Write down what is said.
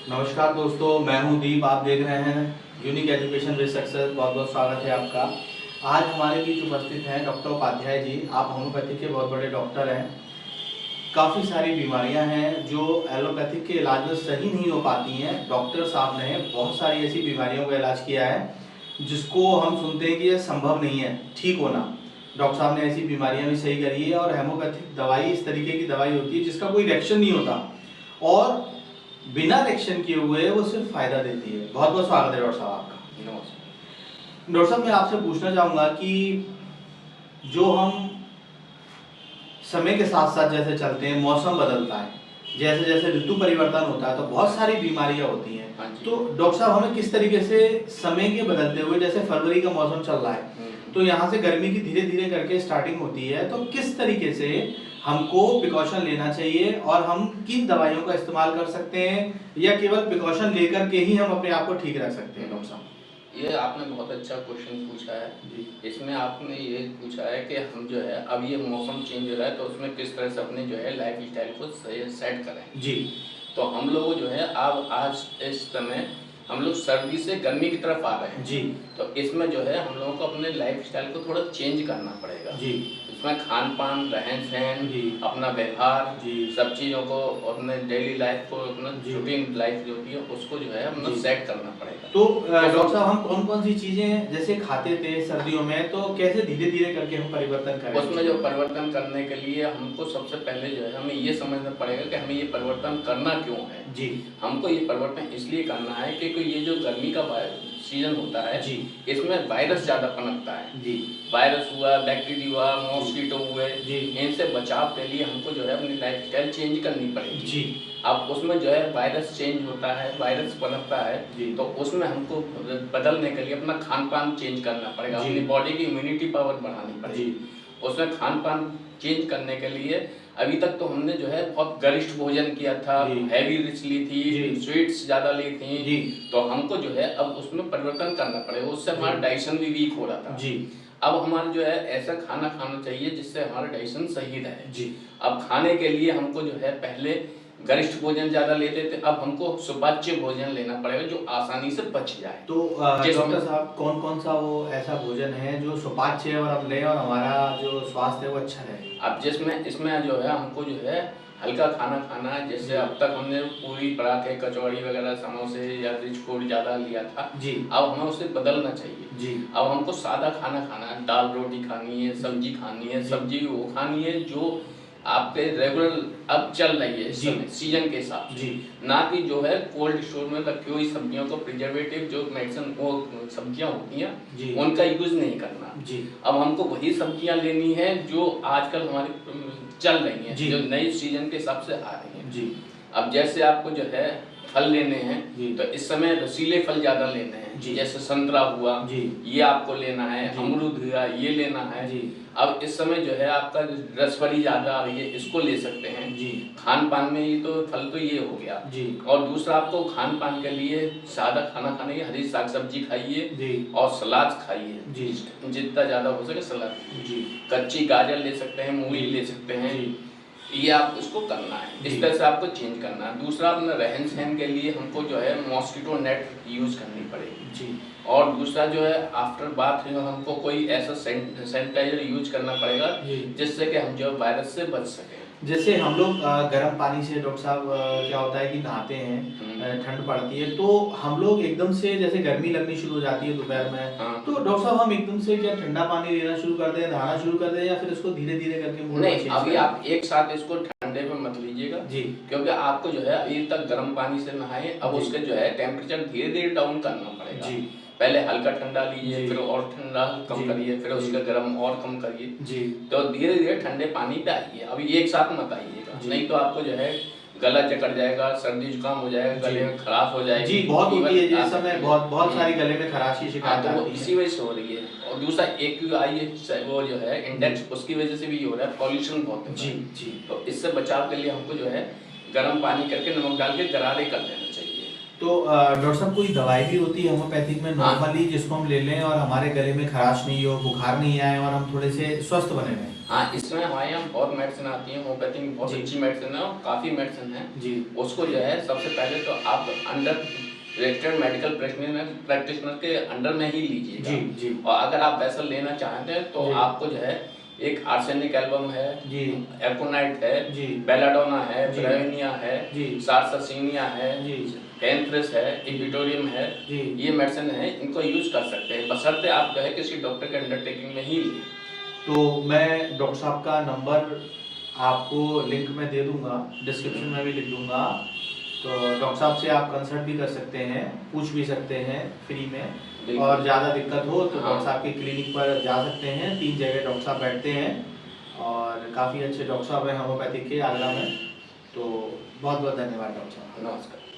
नमस्कार दोस्तों, मैं हूं दीप। आप देख रहे हैं यूनिक एजुकेशन विद सक्सेस। बहुत बहुत स्वागत है आपका। आज हमारे बीच उपस्थित हैं डॉक्टर उपाध्याय जी। आप होम्योपैथी के बहुत बड़े डॉक्टर हैं। काफ़ी सारी बीमारियां हैं जो एलोपैथिक के इलाज में सही नहीं हो पाती हैं। डॉक्टर साहब ने बहुत सारी ऐसी बीमारियों का इलाज किया है जिसको हम सुनते हैं कि यह संभव नहीं है ठीक होना। डॉक्टर साहब ने ऐसी बीमारियां भी सही करी है। और होम्योपैथिक दवाई इस तरीके की दवाई होती है जिसका कोई रिएक्शन नहीं होता और बिना रिएक्शन किए हुए वो सिर्फ फायदा देती है। बहुत बहुत स्वागत है डॉक्टर साहब आपका। नमस्कार। डॉक्टर साहब, मैं आपसे पूछना चाहूँगा कि जो हम समय के साथ साथ जैसे चलते हैं, मौसम बदलता है, जैसे जैसे ऋतु परिवर्तन होता है तो बहुत सारी बीमारियां होती हैं। तो डॉक्टर साहब, हमें किस तरीके से समय के बदलते हुए, जैसे फरवरी का मौसम चल रहा है तो यहाँ से गर्मी की धीरे धीरे करके स्टार्टिंग होती है, तो किस तरीके से हमको प्रिकॉशन लेना चाहिए और हम किन दवाइयों का इस्तेमाल कर सकते हैं या केवल प्रिकॉशन लेकर के ही हम अपने आप को ठीक रख सकते हैं? डॉक्टर साहब, ये आपने बहुत अच्छा क्वेश्चन पूछा है जी। इसमें आपने ये पूछा है कि हम जो है अब ये मौसम चेंज हो रहा है तो उसमें किस तरह से अपने जो है लाइफ स्टाइल को सेट करें जी। तो हम लोग जो है अब आज इस समय हम लोग सर्दी से गर्मी की तरफ आ रहे हैं जी। तो इसमें जो है हम लोगों को अपने लाइफ स्टाइल को थोड़ा चेंज करना पड़ेगा जी। इसमें खान पान, रहन सहन, अपना व्यवहार जी, सब चीज़ों को अपने डेली लाइफ को, अपना रूटीन लाइफ जो होती है उसको जो है हमें सेट करना पड़ेगा। तो डॉक्टर साहब, हम कौन कौन सी चीजें जैसे खाते थे सर्दियों में, तो कैसे धीरे धीरे करके हम परिवर्तन करें? उसमें जो परिवर्तन करने के लिए हमको सबसे पहले जो है हमें ये समझना पड़ेगा कि हमें ये परिवर्तन करना क्यों है जी। हमको ये परिवर्तन इसलिए करना है क्योंकि ये जो गर्मी का सीजन होता है जी, इसमें वायरस ज्यादा पनपता है जी। वायरस हुआ, बैक्टीरिया हुआ, मॉस्किटो हुए जी, इनसे बचाव के लिए हमको जो है अपनी लाइफ स्टाइल चेंज करनी पड़ेगी जी। अब उसमें जो है वायरस चेंज होता है, वायरस पनपता है जी, तो उसमें हमको बदलने के लिए अपना खान पान चेंज करना पड़ेगा, अपनी बॉडी की इम्यूनिटी पावर बढ़ानी पड़ेगी। उसमें खान पान चेंज करने के लिए अभी तक तो हमने जो है बहुत गरिष्ठ भोजन किया था, हैवी रिच ली थी, स्वीट्स ज्यादा ली थी, तो हमको जो है अब उसमें परिवर्तन करना पड़ेगा। उससे हमारा डाइजेशन भी वीक हो रहा था जी। अब हमारा जो है ऐसा खाना खाना चाहिए जिससे हमारा डाइजेशन सही रहे जी। अब खाने के लिए हमको जो है पहले गरिष्ठ भोजन ज्यादा लेते थे, अब हमको सुपाच्य भोजन लेना पड़ेगा जो आसानी से पच जाए। तो डॉक्टर साहब, कौन कौन सा वो ऐसा भोजन है जो सुपाच्य और हम लें और हमारा जो स्वास्थ्य है वो अच्छा रहे? अब जिसमें इसमें जो है हमको जो है हल्का खाना खाना है। जैसे अब तक हमने पूरी पराठे, कचौड़ी वगैरह, समोसे या रिच फूड ज्यादा लिया था जी, अब हमें उसे बदलना चाहिए जी। अब हमको सादा खाना खाना है, दाल रोटी खानी है, सब्जी खानी है, सब्जी वो खानी है जो आपके रेगुलर अब चल रही है इस समय सीजन के हिसाब से, ना कि जो है कोल्ड स्टोर में रखी हुई सब्जियों को, प्रिजर्वेटिव जो मेडिसिन वो सब्जियां होती हैं उनका यूज नहीं करना जी। अब हमको वही सब्जियां लेनी है जो आजकल हमारी चल रही हैं, जो नई सीजन के हिसाब से आ रही हैं जी। अब जैसे आपको जो है फल लेने हैं तो इस समय रसीले फल ज्यादा लेने हैं, जैसे संतरा हुआ ये आपको लेना है, अमरूद हुआ ये लेना है जी। अब इस समय जो है आपका रसवरी ज्यादा आ रही है, इसको ले सकते हैं जी। खान पान में ये तो फल तो ये हो गया जी। और दूसरा आपको खान पान के लिए सादा खाना खाने की हरी साग सब्जी खाइए और सलाद खाइए जी, जितना ज्यादा हो सके सलाद जी। कच्ची गाजर ले सकते हैं, मूली ले सकते हैं, ये आप इसको करना है, इस तरह से आपको चेंज करना है। दूसरा अपना रहन सहन के लिए हमको जो है मॉस्किटो नेट यूज करनी पड़ेगी जी। और दूसरा जो है आफ्टर बाथ हमको कोई ऐसा सैनिटाइजर यूज करना पड़ेगा जिससे कि हम जो वायरस से बच सकें। जैसे हम लोग गर्म पानी से डॉक्टर साहब क्या होता है कि नहाते हैं, ठंड पड़ती है तो हम लोग एकदम से जैसे गर्मी लगनी शुरू हो जाती है दोपहर में तो डॉक्टर साहब हम एकदम से क्या ठंडा पानी लेना शुरू कर दें, नहाना शुरू कर दें, या फिर इसको धीरे धीरे करके? नहीं, अभी आप एक साथ इसको ठंडे में मत लीजिएगा जी, क्योंकि आपको जो है अभी तक गर्म पानी से नहाए, अब उसके जो है टेम्परेचर धीरे धीरे डाउन करना पड़ेगा जी। पहले हल्का ठंडा लीजिए, फिर और ठंडा कम करिए, फिर उसका गर्म और कम करिए जी। तो धीरे धीरे ठंडे पानी पे आइए, अभी एक साथ मत आइएगा, नहीं तो आपको जो है गला जकड़ जाएगा, सर्दी जुकाम हो जाएगा, गले में खराश हो जाएगी जी। बहुत होती है जिस समय बहुत सारी गले में खराश की शिकायत आती है, इसी वजह से हो रही है। और दूसरा AQI वो जो है इंडेक्स, उसकी वजह से भी हो रहा है, पॉल्यूशन बहुत है जी जी। तो इससे बचाव के लिए हमको जो है गर्म पानी करके नमक डाल के गरारे कर लेना चाहिए। तो डॉक्टर साहब, कोई दवाई भी होती है होम्योपैथिक में नॉर्मली जिसको हम ले लें और हमारे गले में खराश नहीं हो, बुखार नहीं आए और हम थोड़े से स्वस्थ बने रहें? हाँ, इसमें हमारे यहाँ बहुत मेडिसिन आती है, होम्योपैथी में बहुत अच्छी मेडिसिन है और काफ़ी मेडिसिन है जी। उसको जो है सबसे पहले तो आप अंडर रजिस्टर्ड मेडिकल प्रैक्टिशनर के अंडर में ही लीजिएगा जी जी। और अगर आप वैसा लेना चाहते हैं तो आपको जो है एक आर्सेनिक एल्बम है जी, एकोनाइट है जी, बेलाडोना है, ब्रेविनिया है जी, सार्ससीनिया है जी, कैंथ्रिस है, इक्विटोरियम है जी, ये मेडिसिन है, इनको यूज कर सकते हैं बशर्ते आप जो है किसी डॉक्टर के अंडरटेकिंग में ही लिए। तो मैं डॉक्टर साहब का नंबर आपको लिंक में दे दूंगा, डिस्क्रिप्शन में भी लिख दूंगा, तो डॉक्टर साहब से आप कंसल्ट भी कर सकते हैं, पूछ भी सकते हैं फ्री में, और ज़्यादा दिक्कत हो तो डॉक्टर साहब के क्लिनिक पर जा सकते हैं। 3 जगह डॉक्टर साहब बैठते हैं और काफ़ी अच्छे डॉक्टर साहब हैं होम्योपैथिक के आगरा में। तो बहुत बहुत धन्यवाद डॉक्टर साहब। नमस्कार।